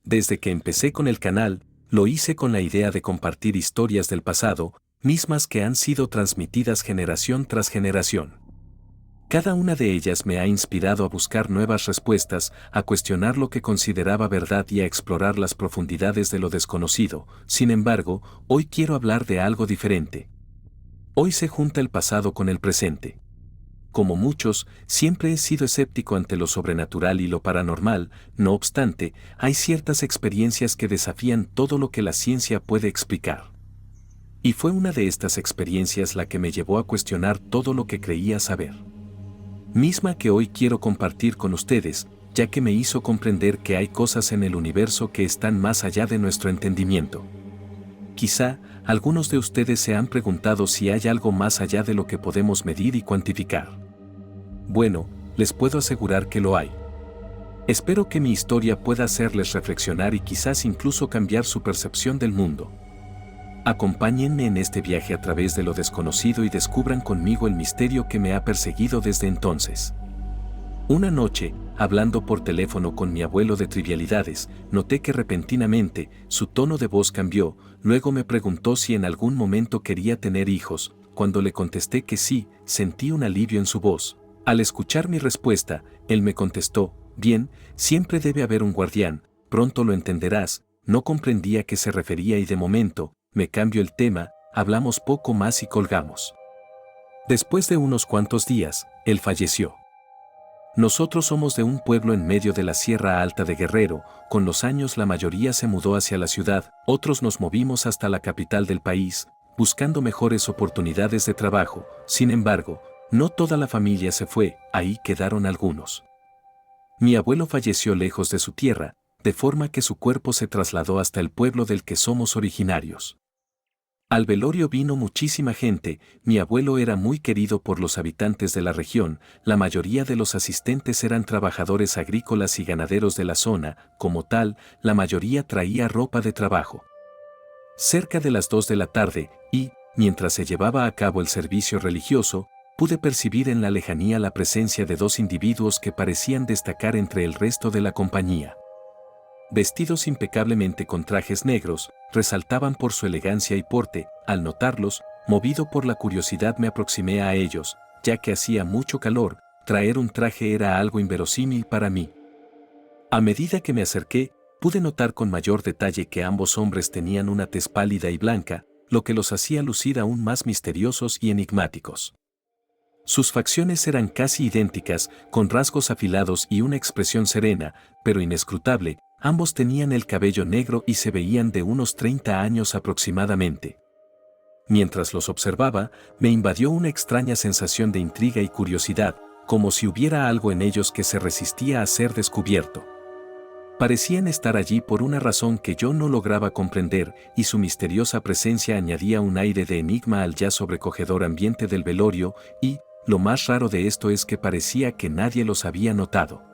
Desde que empecé con el canal, lo hice con la idea de compartir historias del pasado, mismas que han sido transmitidas generación tras generación. Cada una de ellas me ha inspirado a buscar nuevas respuestas, a cuestionar lo que consideraba verdad y a explorar las profundidades de lo desconocido. Sin embargo, hoy quiero hablar de algo diferente. Hoy se junta el pasado con el presente. Como muchos, siempre he sido escéptico ante lo sobrenatural y lo paranormal. No obstante, hay ciertas experiencias que desafían todo lo que la ciencia puede explicar. Y fue una de estas experiencias la que me llevó a cuestionar todo lo que creía saber. Misma que hoy quiero compartir con ustedes, ya que me hizo comprender que hay cosas en el universo que están más allá de nuestro entendimiento. Quizá, algunos de ustedes se han preguntado si hay algo más allá de lo que podemos medir y cuantificar. Bueno, les puedo asegurar que lo hay. Espero que mi historia pueda hacerles reflexionar y quizás incluso cambiar su percepción del mundo. Acompáñenme en este viaje a través de lo desconocido y descubran conmigo el misterio que me ha perseguido desde entonces. Una noche, hablando por teléfono con mi abuelo de trivialidades, noté que repentinamente su tono de voz cambió. Luego me preguntó si en algún momento quería tener hijos. Cuando le contesté que sí, sentí un alivio en su voz. Al escuchar mi respuesta, él me contestó: bien, siempre debe haber un guardián, pronto lo entenderás. No comprendía a qué se refería y de momento, me cambió el tema, hablamos poco más y colgamos. Después de unos cuantos días, él falleció. Nosotros somos de un pueblo en medio de la Sierra Alta de Guerrero. Con los años la mayoría se mudó hacia la ciudad, otros nos movimos hasta la capital del país, buscando mejores oportunidades de trabajo. Sin embargo, no toda la familia se fue, ahí quedaron algunos. Mi abuelo falleció lejos de su tierra, de forma que su cuerpo se trasladó hasta el pueblo del que somos originarios. Al velorio vino muchísima gente. Mi abuelo era muy querido por los habitantes de la región. La mayoría de los asistentes eran trabajadores agrícolas y ganaderos de la zona. Como tal, la mayoría traía ropa de trabajo. Cerca de las 2 de la tarde, y, mientras se llevaba a cabo el servicio religioso, pude percibir en la lejanía la presencia de dos individuos que parecían destacar entre el resto de la compañía. Vestidos impecablemente con trajes negros, resaltaban por su elegancia y porte. Al notarlos, movido por la curiosidad me aproximé a ellos, ya que hacía mucho calor. Traer un traje era algo inverosímil para mí. A medida que me acerqué, pude notar con mayor detalle que ambos hombres tenían una tez pálida y blanca, lo que los hacía lucir aún más misteriosos y enigmáticos. Sus facciones eran casi idénticas, con rasgos afilados y una expresión serena, pero inescrutable. Ambos tenían el cabello negro y se veían de unos 30 años aproximadamente. Mientras los observaba, me invadió una extraña sensación de intriga y curiosidad, como si hubiera algo en ellos que se resistía a ser descubierto. Parecían estar allí por una razón que yo no lograba comprender, y su misteriosa presencia añadía un aire de enigma al ya sobrecogedor ambiente del velorio, y, lo más raro de esto es que parecía que nadie los había notado.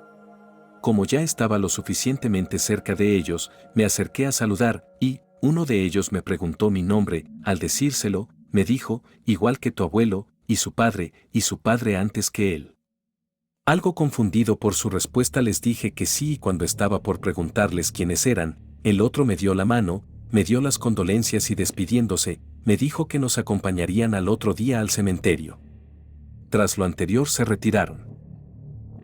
Como ya estaba lo suficientemente cerca de ellos, me acerqué a saludar, y uno de ellos me preguntó mi nombre. Al decírselo, me dijo: igual que tu abuelo, y su padre antes que él. Algo confundido por su respuesta les dije que sí, y cuando estaba por preguntarles quiénes eran, el otro me dio la mano, me dio las condolencias y despidiéndose, me dijo que nos acompañarían al otro día al cementerio. Tras lo anterior se retiraron.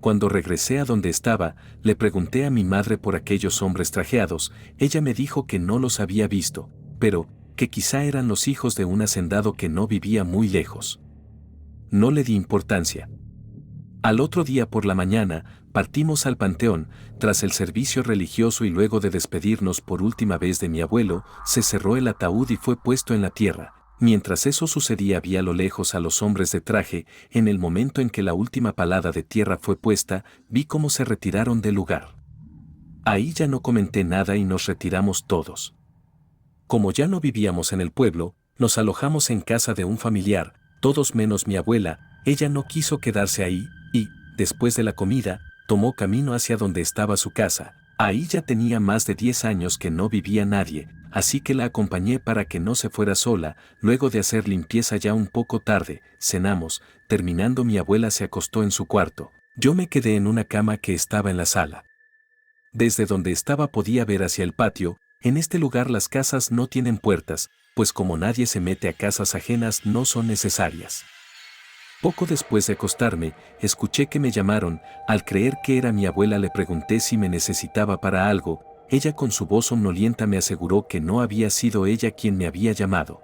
Cuando regresé a donde estaba, le pregunté a mi madre por aquellos hombres trajeados. Ella me dijo que no los había visto, pero que quizá eran los hijos de un hacendado que no vivía muy lejos. No le di importancia. Al otro día por la mañana, partimos al panteón. Tras el servicio religioso y luego de despedirnos por última vez de mi abuelo, se cerró el ataúd y fue puesto en la tierra. Mientras eso sucedía vi a lo lejos a los hombres de traje. En el momento en que la última palada de tierra fue puesta, vi cómo se retiraron del lugar. Ahí ya no comenté nada y nos retiramos todos. Como ya no vivíamos en el pueblo, nos alojamos en casa de un familiar, todos menos mi abuela. Ella no quiso quedarse ahí, y, después de la comida, tomó camino hacia donde estaba su casa. Ahí ya tenía más de 10 años que no vivía nadie, así que la acompañé para que no se fuera sola. Luego de hacer limpieza ya un poco tarde, cenamos. Terminando mi abuela se acostó en su cuarto. Yo me quedé en una cama que estaba en la sala. Desde donde estaba podía ver hacia el patio. En este lugar las casas no tienen puertas, pues como nadie se mete a casas ajenas no son necesarias. Poco después de acostarme, escuché que me llamaron. Al creer que era mi abuela le pregunté si me necesitaba para algo. Ella con su voz somnolienta me aseguró que no había sido ella quien me había llamado.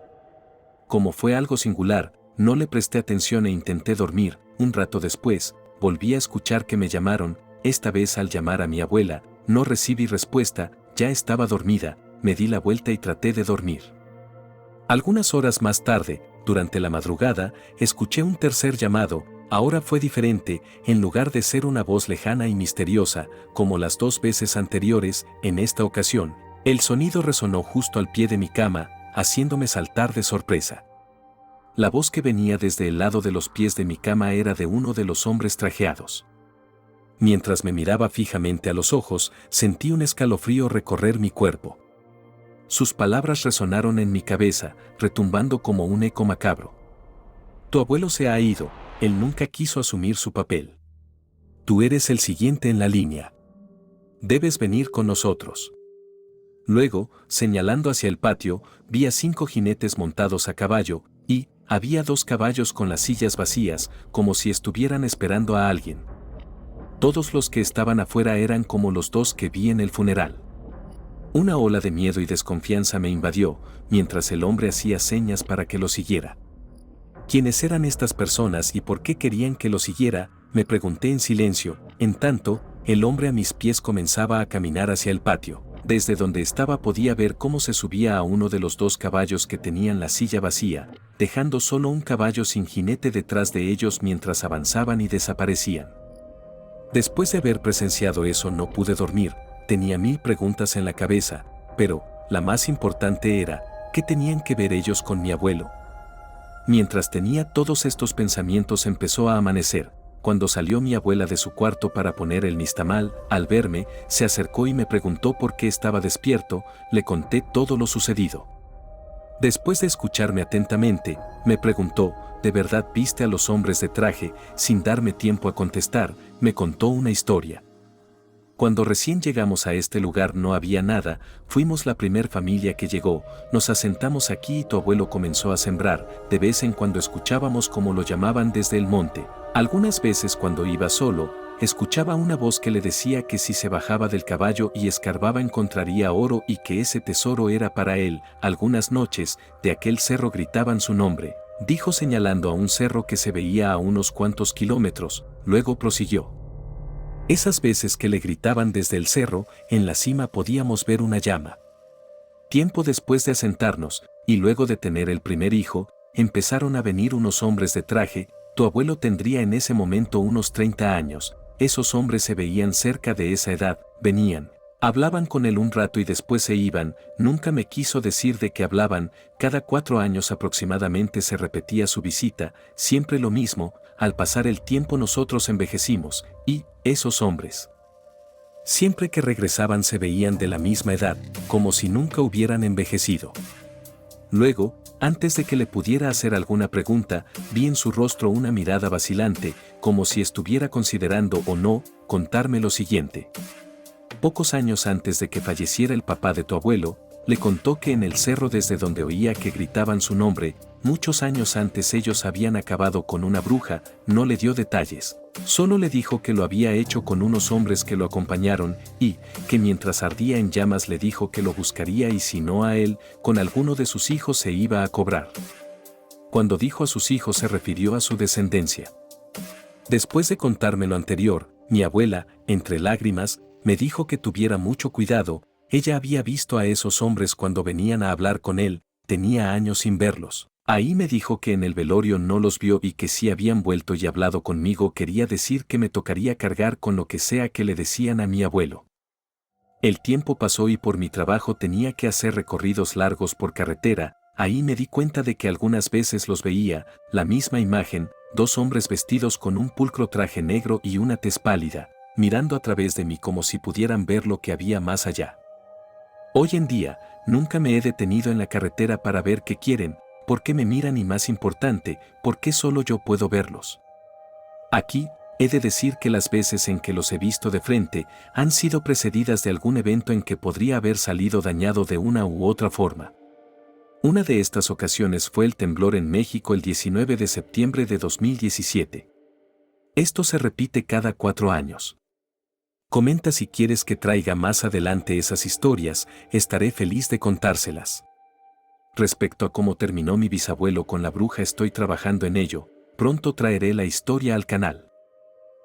Como fue algo singular, no le presté atención e intenté dormir. Un rato después, volví a escuchar que me llamaron. Esta vez al llamar a mi abuela, no recibí respuesta, ya estaba dormida. Me di la vuelta y traté de dormir. Algunas horas más tarde, durante la madrugada, escuché un tercer llamado. Ahora fue diferente. En lugar de ser una voz lejana y misteriosa, como las 2 veces anteriores, en esta ocasión, el sonido resonó justo al pie de mi cama, haciéndome saltar de sorpresa. La voz que venía desde el lado de los pies de mi cama era de uno de los hombres trajeados. Mientras me miraba fijamente a los ojos, sentí un escalofrío recorrer mi cuerpo. Sus palabras resonaron en mi cabeza, retumbando como un eco macabro. Tu abuelo se ha ido, él nunca quiso asumir su papel. Tú eres el siguiente en la línea. Debes venir con nosotros. Luego, señalando hacia el patio, vi a 5 jinetes montados a caballo, y había 2 caballos con las sillas vacías, como si estuvieran esperando a alguien. Todos los que estaban afuera eran como los 2 que vi en el funeral. Una ola de miedo y desconfianza me invadió, mientras el hombre hacía señas para que lo siguiera. ¿Quiénes eran estas personas y por qué querían que lo siguiera?, me pregunté en silencio. En tanto, el hombre a mis pies comenzaba a caminar hacia el patio. Desde donde estaba podía ver cómo se subía a uno de los 2 caballos que tenían la silla vacía, dejando solo un caballo sin jinete detrás de ellos mientras avanzaban y desaparecían. Después de haber presenciado eso no pude dormir. Tenía 1000 preguntas en la cabeza, pero la más importante era, ¿qué tenían que ver ellos con mi abuelo? Mientras tenía todos estos pensamientos empezó a amanecer. Cuando salió mi abuela de su cuarto para poner el nixtamal, al verme, se acercó y me preguntó por qué estaba despierto. Le conté todo lo sucedido. Después de escucharme atentamente, me preguntó, ¿de verdad viste a los hombres de traje? Sin darme tiempo a contestar, me contó una historia. Cuando recién llegamos a este lugar no había nada, fuimos la primer familia que llegó, nos asentamos aquí y tu abuelo comenzó a sembrar. De vez en cuando escuchábamos como lo llamaban desde el monte. Algunas veces cuando iba solo, escuchaba una voz que le decía que si se bajaba del caballo y escarbaba encontraría oro y que ese tesoro era para él. Algunas noches, de aquel cerro gritaban su nombre, dijo señalando a un cerro que se veía a unos cuantos kilómetros, luego prosiguió. Esas veces que le gritaban desde el cerro, en la cima podíamos ver una llama. Tiempo después de asentarnos, y luego de tener el primer hijo, empezaron a venir unos hombres de traje. Tu abuelo tendría en ese momento unos 30 años, esos hombres se veían cerca de esa edad, venían, hablaban con él un rato y después se iban. Nunca me quiso decir de qué hablaban. Cada 4 años aproximadamente se repetía su visita, siempre lo mismo. Al pasar el tiempo nosotros envejecimos, y esos hombres, siempre que regresaban se veían de la misma edad, como si nunca hubieran envejecido. Luego, antes de que le pudiera hacer alguna pregunta, vi en su rostro una mirada vacilante, como si estuviera considerando o no contarme lo siguiente. Pocos años antes de que falleciera el papá de tu abuelo, le contó que en el cerro desde donde oía que gritaban su nombre, muchos años antes ellos habían acabado con una bruja. No le dio detalles, solo le dijo que lo había hecho con unos hombres que lo acompañaron y que mientras ardía en llamas le dijo que lo buscaría y si no a él, con alguno de sus hijos se iba a cobrar. Cuando dijo a sus hijos se refirió a su descendencia. Después de contarme lo anterior, mi abuela, entre lágrimas, me dijo que tuviera mucho cuidado. Ella había visto a esos hombres cuando venían a hablar con él, tenía años sin verlos. Ahí me dijo que en el velorio no los vio y que si habían vuelto y hablado conmigo quería decir que me tocaría cargar con lo que sea que le decían a mi abuelo. El tiempo pasó y por mi trabajo tenía que hacer recorridos largos por carretera. Ahí me di cuenta de que algunas veces los veía, la misma imagen, 2 hombres vestidos con un pulcro traje negro y una tez pálida, mirando a través de mí como si pudieran ver lo que había más allá. Hoy en día, nunca me he detenido en la carretera para ver qué quieren, por qué me miran y más importante, por qué solo yo puedo verlos. Aquí, He de decir que las veces en que los he visto de frente han sido precedidas de algún evento en que podría haber salido dañado de una u otra forma. Una de estas ocasiones fue el temblor en México el 19 de septiembre de 2017. Esto se repite cada 4 años. Comenta si quieres que traiga más adelante esas historias, estaré feliz de contárselas. Respecto a cómo terminó mi bisabuelo con la bruja, estoy trabajando en ello, pronto traeré la historia al canal.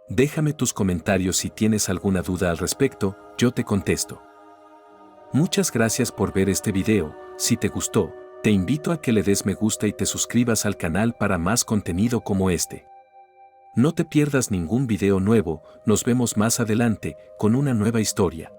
Déjame tus comentarios si tienes alguna duda al respecto, yo te contesto. Muchas gracias por ver este video. Si te gustó, te invito a que le des me gusta y te suscribas al canal para más contenido como este. No te pierdas ningún video nuevo, nos vemos más adelante con una nueva historia.